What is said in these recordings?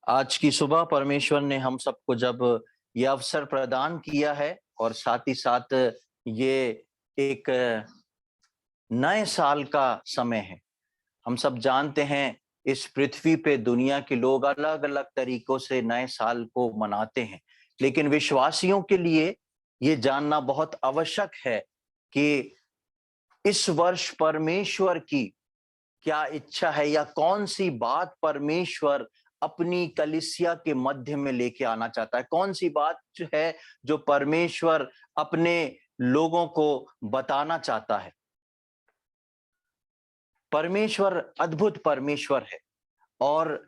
आज की सुबह परमेश्वर ने हम सबको जब ये अवसर प्रदान किया है और साथ ही साथ ये एक नए साल का समय है। हम सब जानते हैं इस पृथ्वी पे दुनिया के लोग अलग-अलग तरीकों से नए साल को मनाते हैं। लेकिन विश्वासियों के लिए ये जानना बहुत आवश्यक है कि इस वर्ष परमेश्वर की क्या इच्छा है या कौन सी बात परमेश्वर अपनी कलीसिया के मध्य में लेके आना चाहता है, कौन सी बात जो है जो परमेश्वर अपने लोगों को बताना चाहता है। परमेश्वर अद्भुत परमेश्वर है और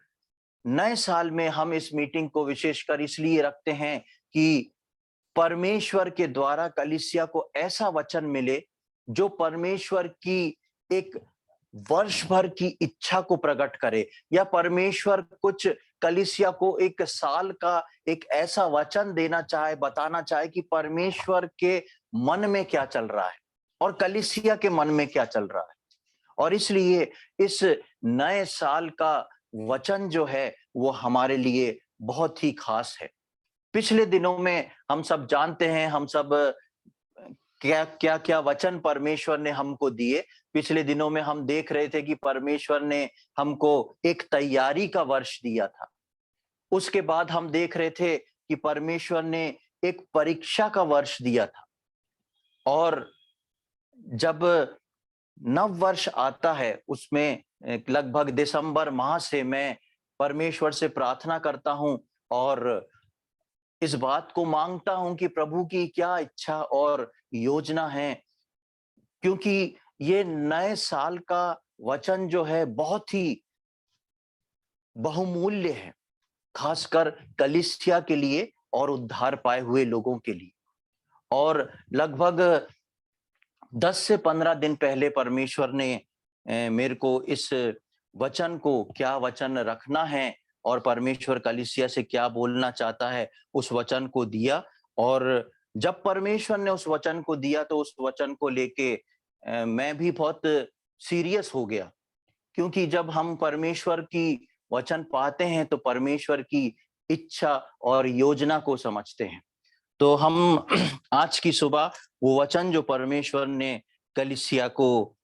नए साल में हम इस मीटिंग को विशेषकर इसलिए रखते हैं कि परमेश्वर के द्वारा कलीसिया को ऐसा वचन मिले जो परमेश्वर की एक वर्ष भर की इच्छा को प्रकट करे, या परमेश्वर कुछ कलीसिया को एक साल का एक ऐसा वचन देना चाहे, बताना चाहे कि परमेश्वर के मन में क्या चल रहा है और कलीसिया के मन में क्या चल रहा है। और इसलिए इस नए साल का वचन जो है वो हमारे लिए बहुत ही खास है। पिछले दिनों में हम सब जानते हैं, हम सब क्या क्या क्या वचन परमेश्वर ने हमको दिए। पिछले दिनों में हम देख रहे थे कि परमेश्वर ने हमको एक तैयारी का वर्ष दिया था। उसके बाद हम देख रहे थे कि परमेश्वर ने एक परीक्षा का वर्ष दिया था। और जब नव वर्ष आता है उसमें लगभग दिसंबर माह से मैं परमेश्वर से प्रार्थना करता हूं और इस बात को मांगता हूं कि प्रभु की क्या इच्छा और योजना है, क्योंकि ये नए साल का वचन जो है बहुत ही बहुमूल्य है, खासकर कलीसिया के लिए और उद्धार पाए हुए लोगों के लिए। और लगभग 10 से 15 दिन पहले परमेश्वर ने मेरे को इस वचन को, क्या वचन रखना है और परमेश्वर कलीसिया से क्या बोलना चाहता है, उस वचन को दिया। और जब परमेश्वर ने उस वचन को दिया तो उस वचन को लेके मैं भी बहुत सीरियस हो गया, क्योंकि जब हम परमेश्वर की वचन पाते हैं तो परमेश्वर की इच्छा और योजना को समझते हैं। तो हम आज की सुबह वो वचन जो परमेश्वर ने कलीसिया को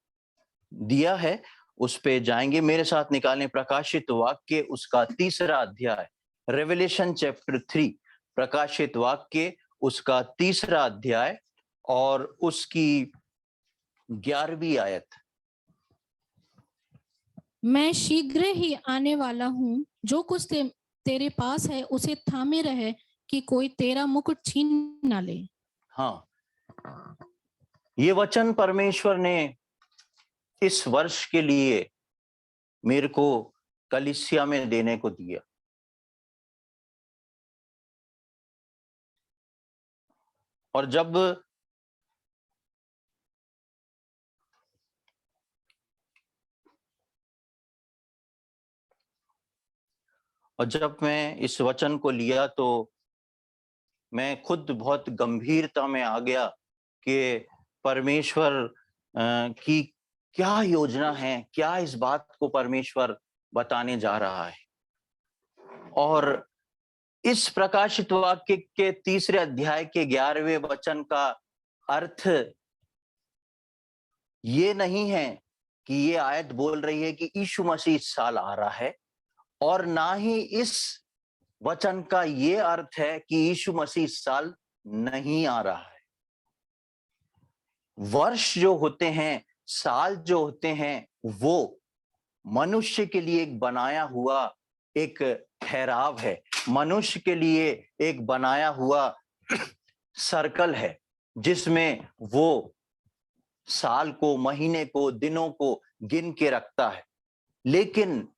दिया है उस पे जाएंगे। मेरे साथ निकालें प्रकाशित वाक्य उसका 3रा अध्याय, रेवलेशन चैप्टर 3, प्रकाशित वाक्य उसका 3रा अध्याय और उसकी 11वीं आयत। मैं शीघ्र ही आने वाला हूँ, जो कुछ तेरे पास है उसे थामे रहे कि कोई तेरा मुकुट छीन ना ले। हाँ, ये वचन परमेश्वर ने इस वर्ष के लिए मेरे को कलीसिया में देने को दिया। और जब मैं इस वचन को लिया तो मैं खुद बहुत गंभीरता में आ गया कि परमेश्वर की क्या योजना है, क्या इस बात को परमेश्वर बताने जा रहा है। और इस प्रकाशित वाक्य के 3रे अध्याय के 11वें वचन का अर्थ ये नहीं है कि ये आयत बोल रही है कि यीशु मसीह इस साल आ रहा है, और ना ही इस वचन का ये अर्थ है कि यीशु मसीह इस साल नहीं आ रहा है। वर्ष जो होते हैं, साल जो होते हैं, वो मनुष्य के लिए एक बनाया हुआ एक ठहराव है, मनुष्य के लिए एक बनाया हुआ सर्कल है, जिसमें वो साल को, महीने को, दिनों को गिन के रखता है। लेकिन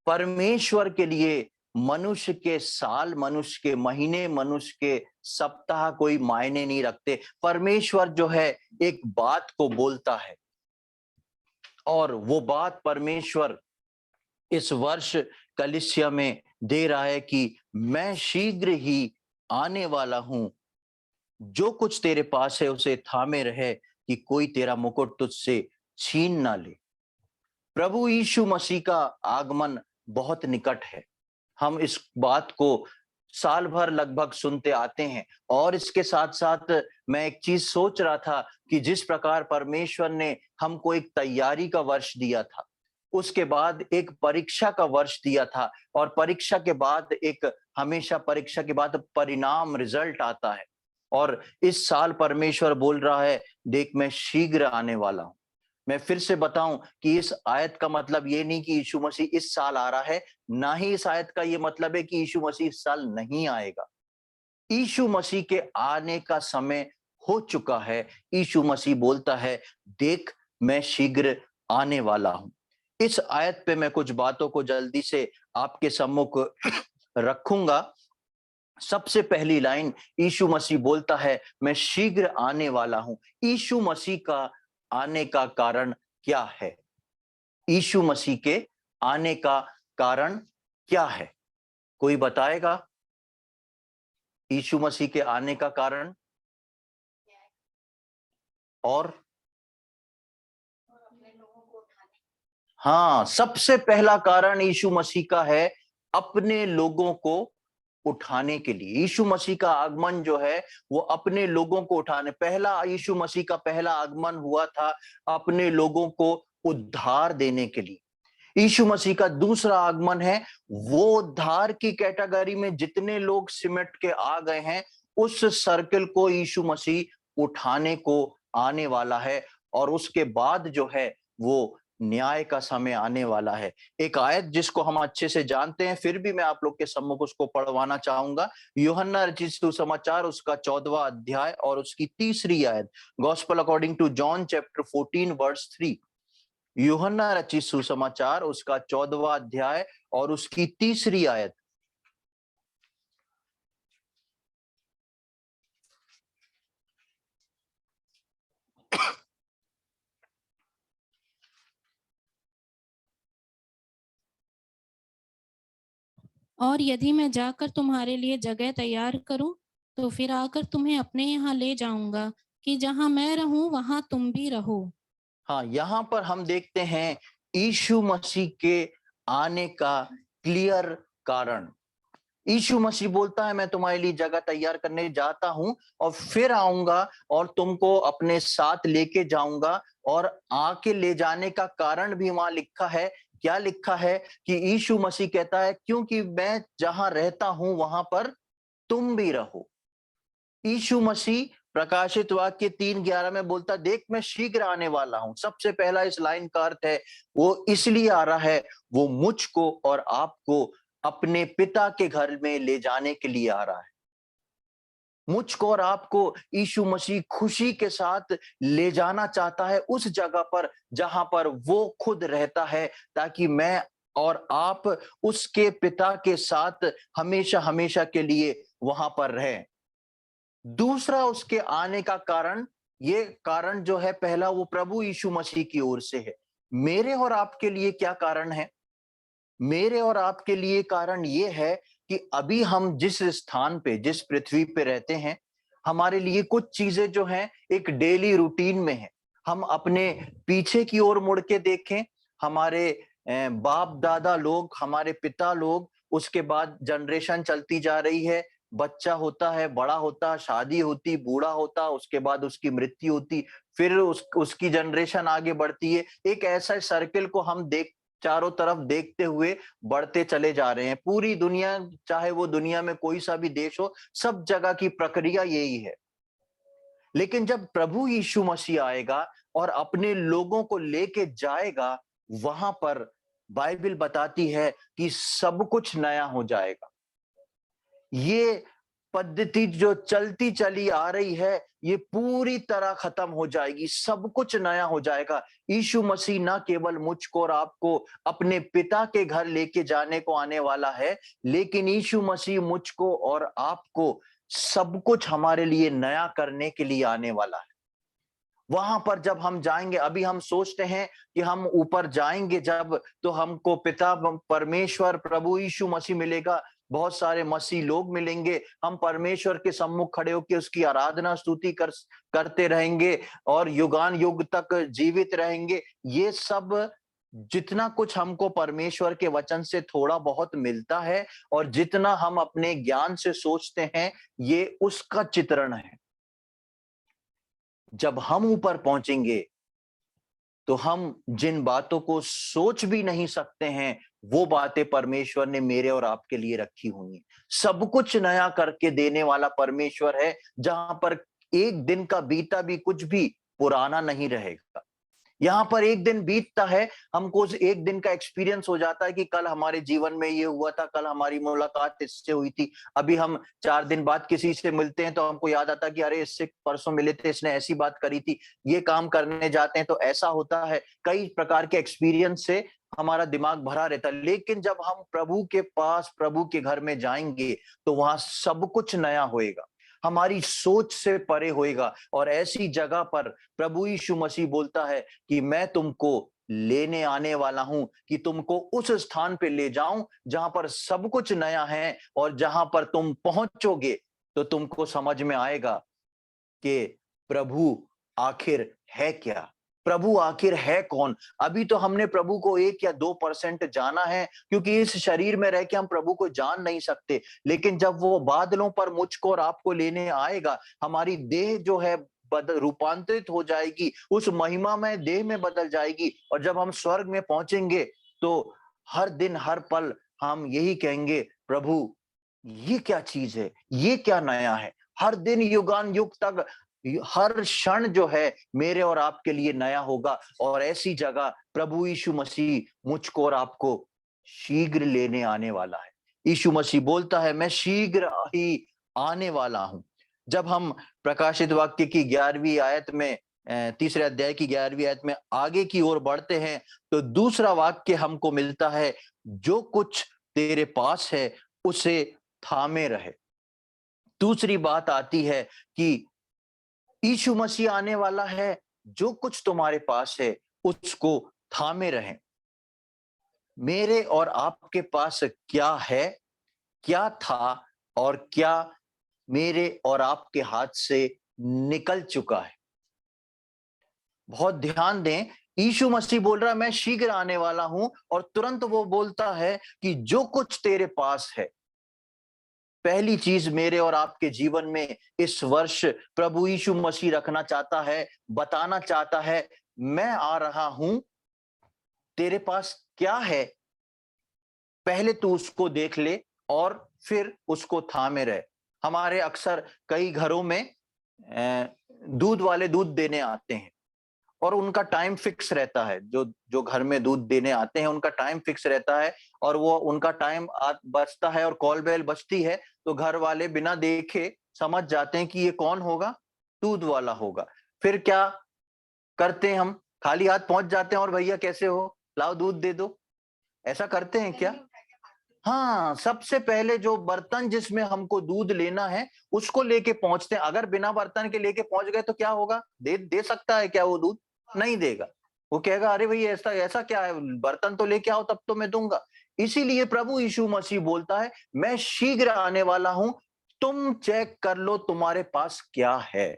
परमेश्वर के लिए मनुष्य के साल, मनुष्य के महीने, मनुष्य के सप्ताह कोई मायने नहीं रखते। परमेश्वर जो है एक बात को बोलता है और वो बात परमेश्वर इस वर्ष कलीसिया में दे रहा है कि मैं शीघ्र ही आने वाला हूं, जो कुछ तेरे पास है उसे थामे रहे कि कोई तेरा मुकुट तुझसे छीन ना ले। प्रभु यीशु मसीह का आगमन बहुत निकट है। हम इस बात को साल भर लगभग सुनते आते हैं। और इसके साथ साथ मैं एक चीज सोच रहा था कि जिस प्रकार परमेश्वर ने हमको एक तैयारी का वर्ष दिया था, उसके बाद एक परीक्षा का वर्ष दिया था, और परीक्षा के बाद एक, हमेशा परीक्षा के बाद परिणाम, रिजल्ट आता है। और इस साल परमेश्वर बोल रहा है, देख मैं शीघ्र आने वाला हूं। मैं फिर से बताऊं कि इस आयत का मतलब ये नहीं कि यीशु मसीह इस साल आ रहा है, ना ही इस आयत का ये मतलब है कि यीशु मसीह इस साल नहीं आएगा। यीशु मसीह के आने का समय हो चुका है। यीशु मसीह बोलता है, देख मैं शीघ्र आने वाला हूं। इस आयत पे मैं कुछ बातों को जल्दी से आपके सम्मुख रखूंगा। सबसे पहली लाइन, यीशु मसीह बोलता है मैं शीघ्र आने वाला हूं। यीशु मसीह का आने का कारण क्या है? यीशु मसीह के आने का कारण क्या है? कोई बताएगा? यीशु मसीह के आने का कारण? और हाँ, सबसे पहला कारण यीशु मसीह का है अपने लोगों को उठाने के लिए। यीशु मसीह का आगमन जो है वो अपने लोगों को उठाने, पहला यीशु मसीह का पहला आगमन हुआ था अपने लोगों को उद्धार देने के लिए। यीशु मसीह का दूसरा आगमन है, वो उद्धार की कैटेगरी में जितने लोग सिमट के आ गए हैं, उस सर्कल को यीशु मसीह उठाने को आने वाला है। और उसके बाद जो है वो न्याय का समय आने वाला है। एक आयत जिसको हम अच्छे से जानते हैं, फिर भी मैं आप लोग के सम्मुख उसको पढ़वाना चाहूंगा। यूहन्ना रचित सुसमाचार उसका 14वां अध्याय और उसकी 3री आयत। Gospel according to John chapter 14 verse 3। यूहन्ना रचित सुसमाचार उसका 14वां अध्याय और उसकी 3री आयत। और यदि मैं जाकर तुम्हारे लिए जगह तैयार करूं, तो फिर आकर तुम्हें अपने यहाँ ले जाऊंगा, कि जहां मैं रहूं वहां तुम भी रहो। हाँ, यहां पर हम देखते हैं यीशु मसीह के आने का क्लियर कारण। यीशु मसीह बोलता है मैं तुम्हारे लिए जगह तैयार करने जाता हूं और फिर आऊंगा और तुमको अपने साथ लेके जाऊंगा। और आके ले जाने का कारण भी वहां लिखा है। क्या लिखा है? कि यीशु मसीह कहता है क्योंकि मैं जहां रहता हूं वहां पर तुम भी रहो। यीशु मसीह प्रकाशित वाक्य 3:11 में बोलता, देख मैं शीघ्र आने वाला हूं। सबसे पहला इस लाइन का अर्थ है वो इसलिए आ रहा है, वो मुझको और आपको अपने पिता के घर में ले जाने के लिए आ रहा है। मुझको और आपको यीशु मसीह खुशी के साथ ले जाना चाहता है उस जगह पर जहां पर वो खुद रहता है, ताकि मैं और आप उसके पिता के साथ हमेशा हमेशा के लिए वहां पर रहें। दूसरा उसके आने का कारण, ये कारण जो है पहला वो प्रभु यीशु मसीह की ओर से है। मेरे और आपके लिए क्या कारण है? मेरे और आपके लिए कारण ये है कि अभी हम जिस स्थान पे, जिस पृथ्वी पे रहते हैं, हमारे लिए कुछ चीजें जो हैं एक डेली रूटीन में है। हम अपने पीछे की ओर मुड़ के देखें, हमारे बाप दादा लोग, हमारे पिता लोग, उसके बाद जनरेशन चलती जा रही है, बच्चा होता है, बड़ा होता, शादी होती, बूढ़ा होता, उसके बाद उसकी मृत्यु होती, फिर उसकी जनरेशन आगे बढ़ती है। एक ऐसा सर्किल को हम चारों तरफ देखते हुए बढ़ते चले जा रहे हैं। पूरी दुनिया, चाहे वो दुनिया में कोई सा भी देश हो, सब जगह की प्रक्रिया यही है। लेकिन जब प्रभु यीशु मसीह आएगा और अपने लोगों को लेके जाएगा, वहां पर बाइबल बताती है कि सब कुछ नया हो जाएगा। ये पद्धति जो चलती चली आ रही है, ये पूरी तरह खत्म हो जाएगी, सब कुछ नया हो जाएगा। यीशु मसीह ना केवल मुझको और आपको अपने पिता के घर लेके जाने को आने वाला है, लेकिन यीशु मसीह मुझको और आपको सब कुछ हमारे लिए नया करने के लिए आने वाला है। वहां पर जब हम जाएंगे, अभी हम सोचते हैं कि हम ऊपर जाएंगे जब, तो हमको पिता परमेश्वर प्रभु यीशु मसीह मिलेगा। बहुत सारे मसीह लोग मिलेंगे, हम परमेश्वर के सम्मुख खड़े होकर उसकी आराधना स्तुति करते रहेंगे और युगान युग तक जीवित रहेंगे। ये सब जितना कुछ हमको परमेश्वर के वचन से थोड़ा बहुत मिलता है और जितना हम अपने ज्ञान से सोचते हैं, ये उसका चित्रण है। जब हम ऊपर पहुंचेंगे तो हम जिन बातों को सोच भी नहीं सकते हैं, वो बातें परमेश्वर ने मेरे और आपके लिए रखी हुई हैं। सब कुछ नया करके देने वाला परमेश्वर है, जहां पर एक दिन का बीता भी कुछ भी पुराना नहीं रहेगा। यहाँ पर एक दिन बीतता है, हमको उस एक दिन का एक्सपीरियंस हो जाता है कि कल हमारे जीवन में ये हुआ था, कल हमारी मुलाकात इससे हुई थी। अभी हम 4 दिन बाद किसी से मिलते हैं तो हमको याद आता है कि अरे इससे परसों मिले थे, इसने ऐसी बात करी थी, ये काम करने जाते हैं तो ऐसा होता है। कई प्रकार के एक्सपीरियंस से हमारा दिमाग भरा रहता है। लेकिन जब हम प्रभु के पास, प्रभु के घर में जाएंगे तो वहां सब कुछ नया होएगा, हमारी सोच से परे होएगा। और ऐसी जगह पर प्रभु यीशु मसीह बोलता है कि मैं तुमको लेने आने वाला हूं, कि तुमको उस स्थान पे ले जाऊं जहां पर सब कुछ नया है, और जहां पर तुम पहुंचोगे तो तुमको समझ में आएगा कि प्रभु आखिर है क्या, प्रभु आखिर है कौन। अभी तो हमने प्रभु को 1 या 2% जाना है, क्योंकि इस शरीर में रह के हम प्रभु को जान नहीं सकते। लेकिन जब वो बादलों पर मुझको और आपको लेने आएगा, हमारी देह जो है बदल रूपांतरित हो जाएगी, उस महिमा में देह में बदल जाएगी। और जब हम स्वर्ग में पहुंचेंगे तो हर दिन हर पल हम यही कहेंगे, प्रभु ये क्या चीज है, ये क्या नया है। हर दिन युगान युग तक हर क्षण जो है मेरे और आपके लिए नया होगा। और ऐसी जगह प्रभु यीशु मसीह मुझको और आपको शीघ्र लेने आने वाला है। यीशु मसीह बोलता है, मैं शीघ्र ही आने वाला हूं। जब हम प्रकाशित वाक्य की 11वीं आयत में, तीसरे अध्याय की 11वीं आयत में आगे की ओर बढ़ते हैं तो दूसरा वाक्य हमको मिलता है, जो कुछ तेरे पास है उसे थामे रहे। दूसरी बात आती है कि यीशु मसीह आने वाला है, जो कुछ तुम्हारे पास है उसको थामे रहें। मेरे और आपके पास क्या है, क्या था, और क्या मेरे और आपके हाथ से निकल चुका है। बहुत ध्यान दें, यीशु मसीह बोल रहा है मैं शीघ्र आने वाला हूं, और तुरंत वो बोलता है कि जो कुछ तेरे पास है। पहली चीज मेरे और आपके जीवन में इस वर्ष प्रभु यीशु मसीह रखना चाहता है, बताना चाहता है, मैं आ रहा हूं, तेरे पास क्या है पहले तू उसको देख ले और फिर उसको थामे रहे। हमारे अक्सर कई घरों में दूध वाले दूध देने आते हैं और उनका टाइम फिक्स रहता है। जो जो घर में दूध देने आते हैं उनका टाइम फिक्स रहता है, और वो उनका टाइम बजता है और कॉल बेल बजती है तो घर वाले बिना देखे समझ जाते हैं कि ये कौन होगा, दूध वाला होगा। फिर क्या करते हैं, हम खाली हाथ पहुंच जाते हैं और भैया कैसे हो, लाओ दूध दे दो, ऐसा करते हैं क्या? हाँ, सबसे पहले जो बर्तन जिसमें हमको दूध लेना है उसको लेके पहुंचते हैं। अगर बिना बर्तन के लेके पहुंच गए तो क्या होगा, दे दे सकता है क्या वो दूध? नहीं देगा। वो कहेगा अरे भाई ऐसा ऐसा क्या है, बर्तन तो लेके आओ तब तो मैं दूंगा। इसीलिए प्रभु यीशु मसीह बोलता है, मैं शीघ्र आने वाला हूं, तुम चेक कर लो तुम्हारे पास क्या है।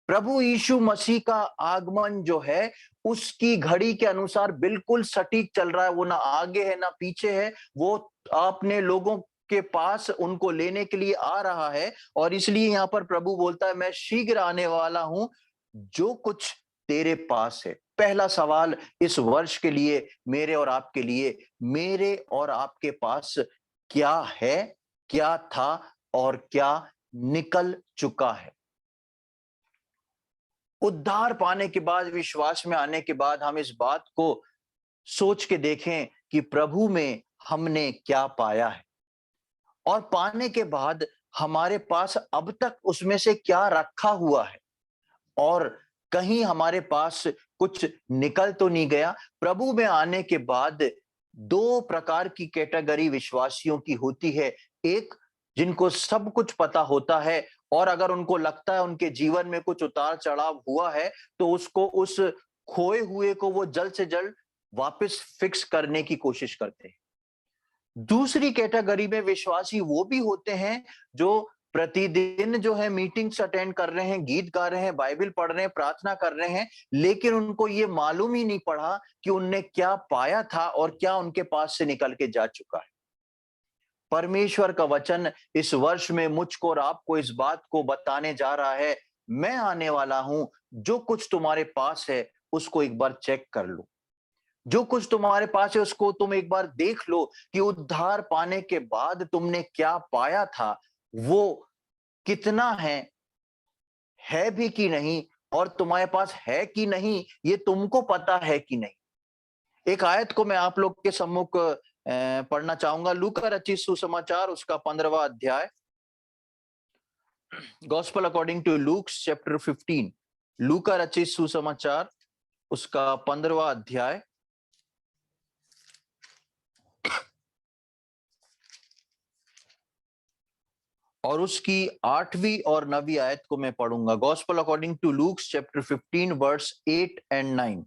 प्रभु यीशु मसीह का आगमन जो है उसकी घड़ी के अनुसार बिल्कुल सटीक चल रहा है। वो ना आगे है ना पीछे है, वो अपने लोगों के पास उनको लेने के लिए आ रहा है। और इसलिए यहाँ पर प्रभु बोलता है, मैं शीघ्र आने वाला हूं, जो कुछ तेरे पास है। पहला सवाल इस वर्ष के लिए मेरे और आपके लिए, मेरे और आपके पास क्या है, क्या था, और क्या निकल चुका है। उद्धार पाने के बाद, विश्वास में आने के बाद हम इस बात को सोच के देखें कि प्रभु में हमने क्या पाया है, और पाने के बाद हमारे पास अब तक उसमें से क्या रखा हुआ है, और कहीं हमारे पास कुछ निकल तो नहीं गया। प्रभु में आने के बाद 2 प्रकार की कैटेगरी विश्वासियों की होती है। एक, जिनको सब कुछ पता होता है, और अगर उनको लगता है उनके जीवन में कुछ उतार चढ़ाव हुआ है तो उसको, उस खोए हुए को वो जल्द से जल्द वापस फिक्स करने की कोशिश करते हैं। दूसरी कैटेगरी में विश्वासी वो भी होते हैं जो प्रतिदिन जो है मीटिंग्स अटेंड कर रहे हैं, गीत गा रहे हैं, बाइबल पढ़ रहे हैं, प्रार्थना कर रहे हैं, लेकिन उनको ये मालूम ही नहीं पड़ा कि उनने क्या पाया था और क्या उनके पास से निकल के जा चुका है। परमेश्वर का वचन इस वर्ष में मुझको और आपको इस बात को बताने जा रहा है, मैं आने वाला हूं, जो कुछ तुम्हारे पास है उसको एक बार चेक कर लो। जो कुछ तुम्हारे पास है उसको तुम एक बार देख लो कि उद्धार पाने के बाद तुमने क्या पाया था, वो कितना है भी कि नहीं, और तुम्हारे पास है कि नहीं ये तुमको पता है कि नहीं। एक आयत को मैं आप लोग के सम्मुख पढ़ना चाहूंगा, लूका रचित सुसमाचार उसका 15वां अध्याय, gospel according to Luke chapter 15। लूका रचित सुसमाचार उसका 15वां अध्याय और उसकी 8वीं और 9वीं आयत को मैं पढ़ूंगा। Gospel according to Luke chapter 15 verse 8 and 9।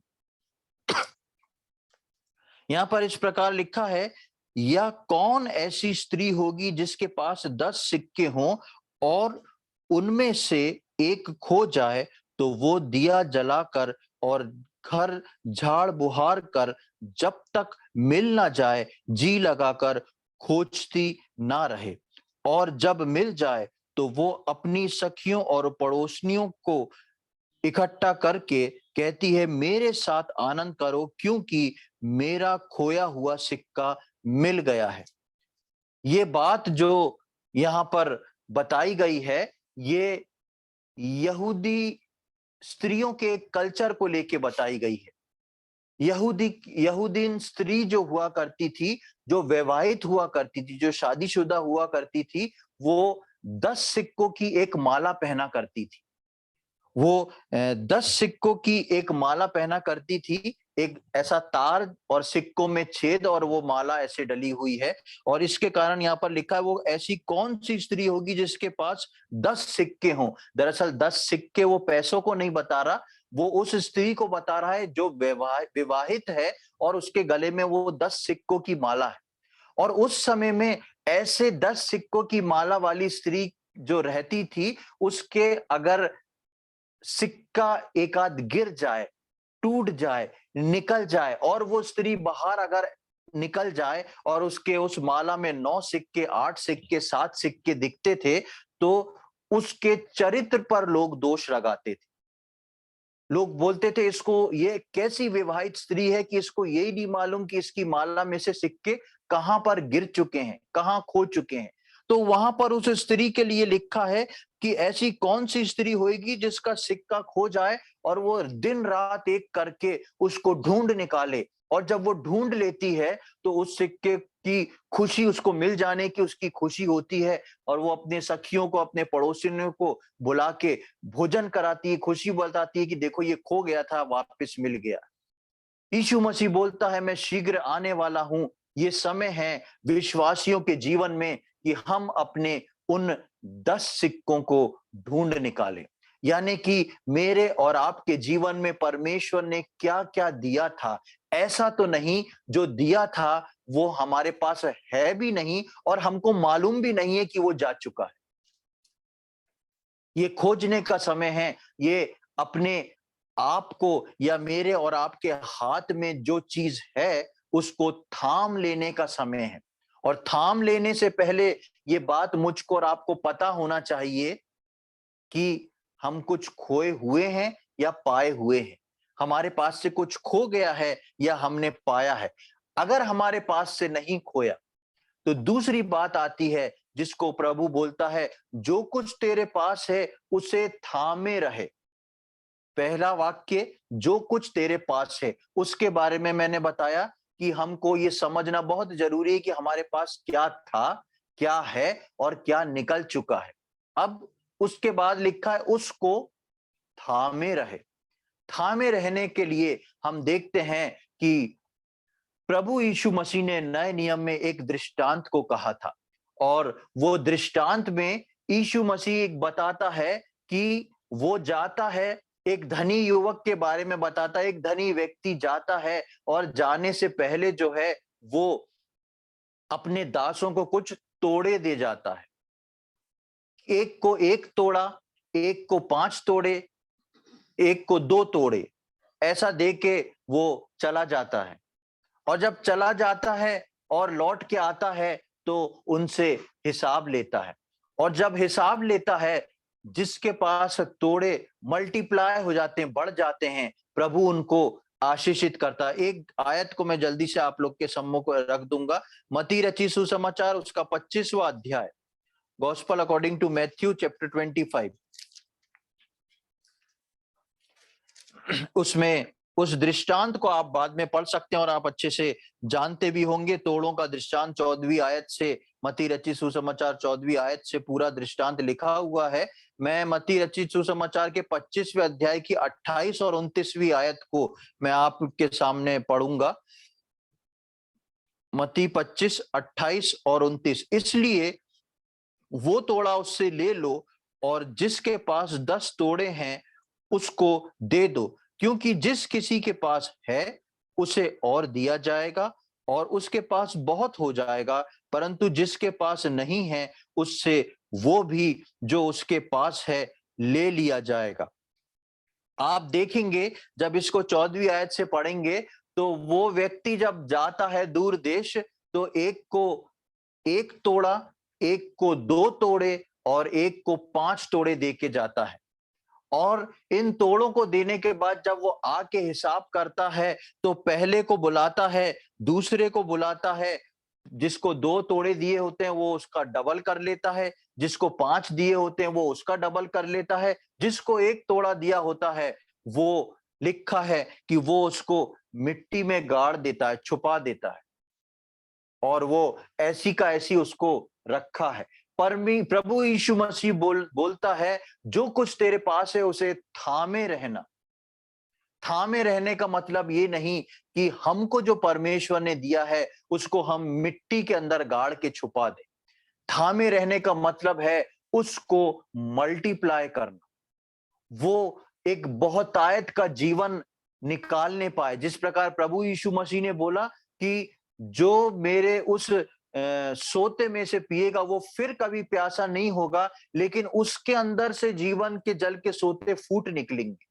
यहां पर इस प्रकार लिखा है, या कौन ऐसी स्त्री होगी जिसके पास 10 सिक्के हों और उनमें से एक खो जाए, तो वो दिया जलाकर और घर झाड़ बुहार कर जब तक मिल ना जाए जी लगाकर खोजती ना रहे, और जब मिल जाए तो वो अपनी सखियों और पड़ोसनियों को इकट्ठा करके कहती है, मेरे साथ आनंद करो क्योंकि मेरा खोया हुआ सिक्का मिल गया है। ये बात जो यहाँ पर बताई गई है, ये यहूदी स्त्रियों के कल्चर को लेके बताई गई है। यहूदीन स्त्री जो हुआ करती थी, जो वैवाहित हुआ करती थी, जो शादीशुदा हुआ करती थी, वो 10 सिक्कों की एक माला पहना करती थी। वो 10 सिक्कों की एक माला पहना करती थी, एक ऐसा तार और सिक्कों में छेद और वो माला ऐसे डली हुई है। और इसके कारण यहाँ पर लिखा है, वो ऐसी कौन सी स्त्री होगी जिसके पास 10 सिक्के हों। दरअसल 10 सिक्के वो पैसों को नहीं बता रहा, वो उस स्त्री को बता रहा है जो विवाहित है और उसके गले में वो 10 सिक्कों की माला है। और उस समय में ऐसे 10 सिक्कों की माला वाली स्त्री जो रहती थी, उसके अगर सिक्का एक आध गिर जाए, टूट जाए, निकल जाए और वो स्त्री बाहर अगर निकल जाए और उसके उस माला में 9 सिक्के, 8 सिक्के, 7 सिक्के दिखते थे, तो उसके चरित्र पर लोग दोष लगाते थे। लोग बोलते थे, इसको ये कैसी विवाहित स्त्री है कि इसको यही नहीं मालूम कि इसकी माला में से सिक्के कहां पर गिर चुके हैं, कहां खो चुके हैं। तो वहां पर उस स्त्री के लिए लिखा है कि ऐसी कौन सी स्त्री होगी जिसका सिक्का खो जाए और वो दिन रात एक करके उसको ढूंढ निकाले, और जब वो ढूंढ लेती है तो उस सिक्के की खुशी, उसको मिल जाने की उसकी खुशी होती है, और वो अपने सखियों को, अपने पड़ोसियों को बुला के भोजन कराती है, खुशी बताती है कि देखो ये खो गया था, वापस मिल गया। यीशु मसीह बोलता है, मैं शीघ्र आने वाला हूं। ये समय है विश्वासियों के जीवन में कि हम अपने उन 10 सिक्कों को ढूंढ निकालें। यानी कि मेरे और आपके जीवन में परमेश्वर ने क्या क्या दिया था, ऐसा तो नहीं जो दिया था वो हमारे पास है भी नहीं और हमको मालूम भी नहीं है कि वो जा चुका है। ये खोजने का समय है, ये अपने आप को या मेरे और आपके हाथ में जो चीज है उसको थाम लेने का समय है। और थाम लेने से पहले ये बात मुझको और आपको पता होना चाहिए कि हम कुछ खोए हुए हैं या पाए हुए हैं। हमारे पास से कुछ खो गया है या हमने पाया है। अगर हमारे पास से नहीं खोया तो दूसरी बात आती है जिसको प्रभु बोलता है, जो कुछ तेरे पास है उसे थामे रहे। पहला वाक्य, जो कुछ तेरे पास है, उसके बारे में मैंने बताया कि हमको ये समझना बहुत जरूरी है कि हमारे पास क्या था, क्या है और क्या निकल चुका है। अब उसके बाद लिखा है, उसको थामे रहे। थामे रहने के लिए हम देखते हैं कि प्रभु यीशु मसीह ने नए नियम में एक दृष्टांत को कहा था, और वो दृष्टांत में यीशु मसीह एक बताता है कि वो जाता है, एक धनी युवक के बारे में बताता है। एक धनी व्यक्ति जाता है और जाने से पहले जो है वो अपने दासों को कुछ तोड़े दे जाता है। एक को 1 तोड़ा, एक को 5 तोड़े, एक को 2 तोड़े, ऐसा दे के वो चला जाता है। और जब चला जाता है और लौट के आता है तो उनसे हिसाब लेता है। और जब हिसाब लेता है, जिसके पास तोड़े मल्टीप्लाई हो जाते हैं, बढ़ जाते हैं, प्रभु उनको आशीषित करता है। एक आयत को मैं जल्दी से आप लोग के सम्मुख रख दूंगा। मत्ती रची सुसमाचार उसका 25वां अध्याय, gospel according to Matthew chapter 25। उसमें उस दृष्टांत को आप बाद में पढ़ सकते हैं और आप अच्छे से जानते भी होंगे। तोड़ों का दृष्टांत 14वीं आयत से, मत्ती रचित सुसमाचार 14वीं आयत से पूरा दृष्टांत लिखा हुआ है। मैं मत्ती रचित सुसमाचार के 25वें अध्याय की 28 और 29वीं आयत को मैं आपके सामने पढ़ूंगा। मत्ती 25, 28 और 29। इसलिए वो तोड़ा उससे ले लो और जिसके पास 10 तोड़े हैं उसको दे दो, क्योंकि जिस किसी के पास है उसे और दिया जाएगा और उसके पास बहुत हो जाएगा, परंतु जिसके पास नहीं है उससे वो भी जो उसके पास है ले लिया जाएगा। आप देखेंगे जब इसको 14वीं आयत से पढ़ेंगे तो वो व्यक्ति जब जाता है दूर देश तो एक को 1 तोड़ा, एक को 2 तोड़े और एक को 5 तोड़े दे के जाता है। और इन तोड़ों को देने के बाद जब वो आके हिसाब करता है तो पहले को बुलाता है, दूसरे को बुलाता है। जिसको 2 तोड़े दिए होते हैं वो उसका डबल कर लेता है, जिसको 5 दिए होते हैं वो उसका डबल कर लेता है, जिसको 1 तोड़ा दिया होता है वो लिखा है कि वो उसको मिट्टी में गाड़ देता है, छुपा देता है और वो ऐसी का ऐसी उसको रखा है। प्रभु यीशु मसीह बोलता है, जो कुछ तेरे पास है उसे थामे रहना। थामे रहने का मतलब ये नहीं कि हमको जो परमेश्वर ने दिया है उसको हम मिट्टी के अंदर गाड़ के छुपा दें। थामे रहने का मतलब है उसको मल्टीप्लाई करना। वो एक बहुतायत का जीवन निकालने पाए। जिस प्रकार प्रभु यीशु मसीह ने बोला कि जो मेरे उस सोते में से पिएगा वो फिर कभी प्यासा नहीं होगा, लेकिन उसके अंदर से जीवन के जल के सोते फूट निकलेंगे।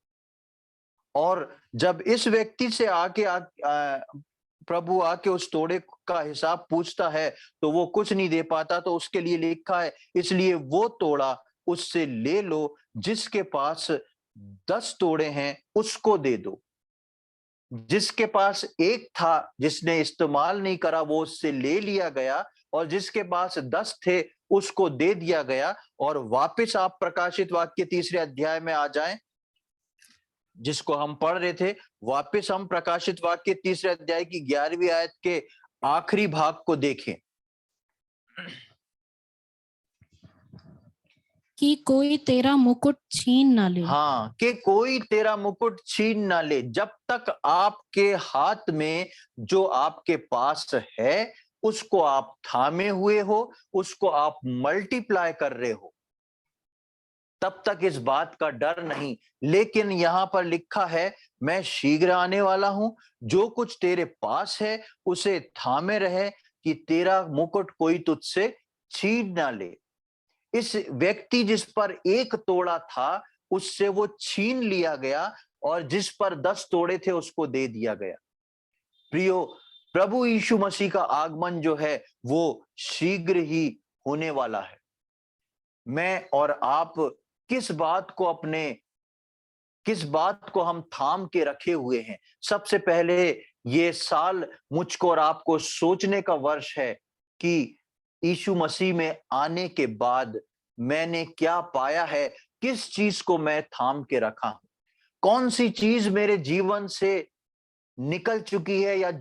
और जब इस व्यक्ति से प्रभु आके उस तोड़े का हिसाब पूछता है तो वो कुछ नहीं दे पाता, तो उसके लिए लिखा है, इसलिए वो तोड़ा उससे ले लो, जिसके पास 10 तोड़े हैं उसको दे दो। जिसके पास 1 था, जिसने इस्तेमाल नहीं करा, वो उससे ले लिया गया, और जिसके पास 10 थे उसको दे दिया गया। और वापस आप प्रकाशित वाक्य 3रे अध्याय में आ जाएं, जिसको हम पढ़ रहे थे। वापस हम प्रकाशित वाक्य 3रे अध्याय की 11वीं आयत के आखिरी भाग को देखें कि कोई तेरा मुकुट छीन ना ले। हाँ, कि कोई तेरा मुकुट छीन ना ले। जब तक आपके हाथ में जो आपके पास है उसको आप थामे हुए हो, उसको आप मल्टीप्लाई कर रहे हो, तब तक इस बात का डर नहीं। लेकिन यहां पर लिखा है, मैं शीघ्र आने वाला हूं, जो कुछ तेरे पास है उसे थामे रहे कि तेरा मुकुट कोई तुझसे छीन ना ले। इस व्यक्ति जिस पर 1 तोड़ा था उससे वो छीन लिया गया, और जिस पर 10 तोड़े थे उसको दे दिया गया। प्रियो, प्रभु यीशु मसीह का आगमन जो है वो शीघ्र ही होने वाला है। मैं और आप किस बात को हम थाम के रखे हुए हैं? सबसे पहले ये साल मुझको और आपको सोचने का वर्ष है कि यीशु मसीह में आने के बाद मैंने क्या पाया है, किस चीज को मैं थाम के रखा हूं, कौन सी चीज मेरे जीवन से निकल चुकी है या